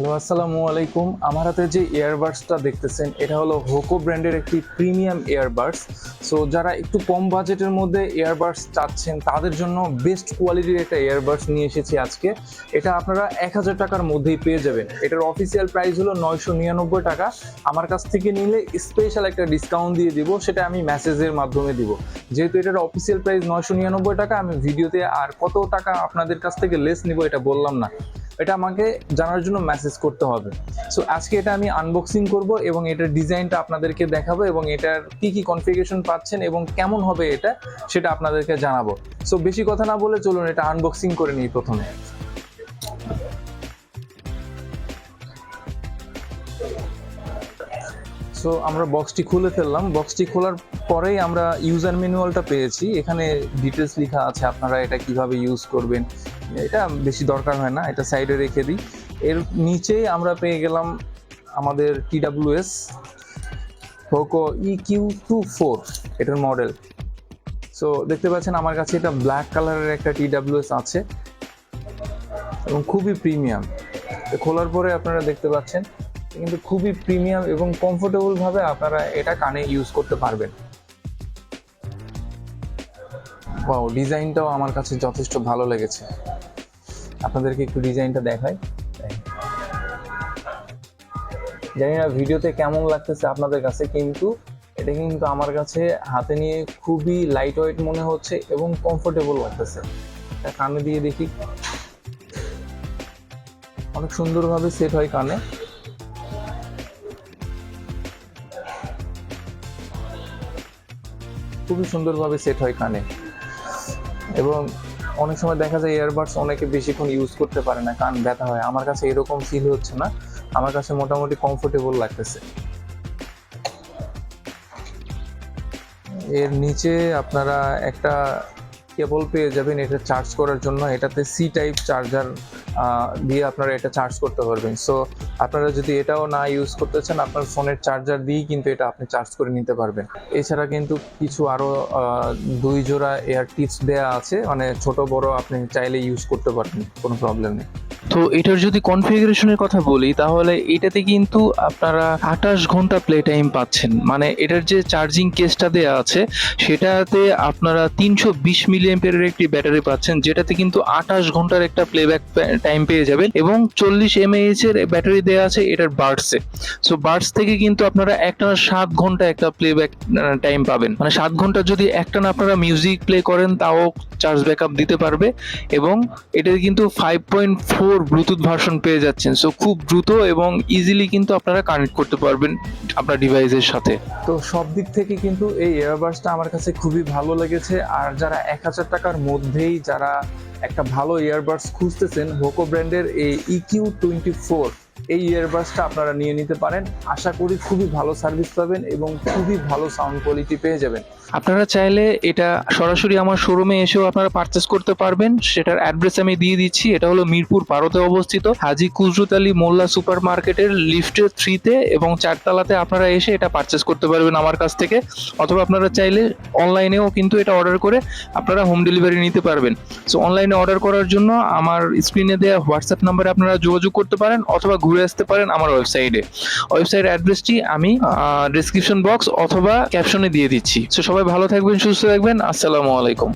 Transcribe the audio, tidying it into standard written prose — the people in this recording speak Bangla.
হ্যালো, আসসালামু আলাইকুম। আমার হাতে যে ইয়ারবাডসটা দেখতেছেন এটা হলো হোকো ব্র্যান্ডের একটি প্রিমিয়াম ইয়ারবাডস। সো যারা একটু কম বাজেটের মধ্যে ইয়ারবাডস চাচ্ছেন তাদের জন্য বেস্ট কোয়ালিটির একটা ইয়ারবাডস নিয়ে এসেছি আজকে। এটা আপনারা 1000 টাকার মধ্যেই পেয়ে যাবেন। এটার অফিসিয়াল প্রাইস হলো 999 টাকা। আমার কাছ থেকে নিলে স্পেশাল একটা ডিসকাউন্ট দিয়ে দিব, সেটা আমি মেসেজের মাধ্যমে দিব। যেহেতু এটার অফিসিয়াল প্রাইস 999 টাকা, আমি ভিডিওতে আর কত টাকা আপনাদের কাছ থেকে লেস নিব এটা বললাম না, এটা আমাকে জানার জন্য মেসেজ করতে হবে। সো আজকে এটা আমি আনবক্সিং করব এবং এটার ডিজাইনটা আপনাদেরকে দেখাবো এবং এটার কি কি কনফিগারেশন পাচ্ছেন এবং কেমন হবে এটা সেটা আপনাদেরকে জানাবো। সো বেশি কথা না বলে চলুন এটা আনবক্সিং করে নিই প্রথমে। সো আমরা বক্সটি খুলে ফেললাম। বক্সটি খোলার পরেই আমরা ইউজার ম্যানুয়ালটা পেয়েছি। এখানে ডিটেলস লেখা আছে, আপনারা এটা কিভাবে ইউজ করবেন। এটা বেশি দরকার হয় না, এটা সাইডে রেখে দিই। এর নিচেই আমরা পেয়ে গেলাম আমাদের TWS পোকো EQ24 এটার মডেল। সো দেখতে পাচ্ছেন আমার কাছে এটা ব্ল্যাক কালারের একটা TWS আছে এবং খুবই প্রিমিয়াম। খোলার পরে আপনারা দেখতে পাচ্ছেন কিন্তু খুবই প্রিমিয়াম এবং কমফোর্টেবল ভাবে আপনারা এটা কানে ইউজ করতে পারবেন। ওয়াও, ডিজাইনটাও আমার কাছে যথেষ্ট ভালো লেগেছে। আপনাদেরকে একটু ডিজাইনটা দেখাই। জানি না ভিডিওতে কেমন লাগতেছে আপনাদের কাছে, কিন্তু এটা কিন্তু আমার কাছে হাতে নিয়ে খুবই লাইট ওয়েট মনে হচ্ছে এবং কমফোর্টেবল লাগতেছে। এটা কানে দিয়ে দেখি, অনেক সুন্দরভাবে সেট হয় কানে। খুবই সুন্দরভাবে সেট হয় কানে এবং অনেক সময় দেখা যায় ইয়ারবাডস অনেকে বেশিক্ষণ ইউজ করতে পারে না, কান ব্যথা হয়। আমার কাছে এরকম ফিল হচ্ছে না, আমার কাছে মোটামুটি কমফোর্টেবল লাগতেছে। এর নিচে আপনারা একটা কেবল পেয়ে যাবেন এটা চার্জ করার জন্য। এটাতে সি টাইপ চার্জার দিয়ে আপনারা এটা চার্জ করতে পারবেন। সো আপনারা যদি এটাও না ইউজ করতে চান, আপনার ফোনের চার্জার দিয়েই কিন্তু এটা আপনি চার্জ করে নিতে পারবেন। এছাড়া কিন্তু কিছু আরও 2 জোড়া এয়ার টিপস দেওয়া আছে, মানে ছোট বড় আপনি চাইলে ইউজ করতে পারবেন, কোনো প্রবলেম নেই। তো এটার যদি কনফিগারেশনের কথা বলি তাহলে এটাতে কিন্তু আপনারা 28 ঘন্টা প্লে টাইম পাচ্ছেন। মানে এটার যে চার্জিং কেসটা দেওয়া আছে সেটাতে আপনারা 320 মিলিঅ্যাম্পিয়ারের একটি ব্যাটারি পাচ্ছেন, যেটাতে কিন্তু 28 ঘন্টার একটা প্লেব্যাক টাইম পেয়ে যাবেন এবং 40 mAh এর ব্যাটারি দেওয়া আছে এটার বাডসে। সো বাডস থেকে কিন্তু আপনারা একটানা 7 ঘন্টা একটা প্লেব্যাক টাইম পাবেন। মানে 7 ঘন্টা যদি একটানা আপনারা মিউজিক প্লে করেন তাও চার্জ ব্যাকআপ দিতে পারবে। এবং এটাতে কিন্তু 5.4 ব্লুটুথ ভার্সন পেয়ে যাচ্ছেন। সো খুব দ্রুত এবং ইজিলি কিন্তু আপনারা কানেক্ট করতে পারবেন আপনার ডিভাইসের সাথে। তো সব দিক থেকে কিন্তু এই ইয়ারবাডসটা আমার কাছে খুবই ভালো লেগেছে। আর যারা 1000 টাকার মধ্যেই যারা একটা ভালো ইয়ারবাডস খুঁজতেছেন, হোকো ব্র্যান্ডের এই EQ24 এই ইয়ারবাডসটা আপনারা নিয়ে নিতে পারেন। আশা করি খুবই ভালো সার্ভিস পাবেন এবং খুবই ভালো সাউন্ড কোয়ালিটি পেয়ে যাবেন। আপনারা চাইলে এটা সরাসরি আমার শোরুমে এসেও আপনারা পারচেস করতে পারবেন। সেটার অ্যাড্রেস আমি দিয়ে দিচ্ছি। এটা হলো মিরপুর 12-তে অবস্থিত হাজী কুদরত আলী মোল্লা সুপার মার্কেটের লিফটের 3-তে এবং 4তলাতে আপনারা এসে এটা পারচেস করতে পারবেন আমার কাছ থেকে। অথবা আপনারা চাইলে অনলাইনেও কিন্তু এটা অর্ডার করে আপনারা হোম ডেলিভারি নিতে পারবেন। সো অনলাইনে অর্ডার করার জন্য আমার স্ক্রিনে দেওয়া হোয়াটসঅ্যাপ নাম্বারে আপনারা যোগাযোগ করতে পারেন অথবা ঘুরে আসতে পারেন আমার ওয়েবসাইটে। ওয়েবসাইট অ্যাড্রেসটি আমি ডেসক্রিপশন বক্স অথবা ক্যাপশনে দিয়ে দিচ্ছি। সো সবাই ভালো থাকবেন, সুস্থ থাকবেন। আসসালামু আলাইকুম।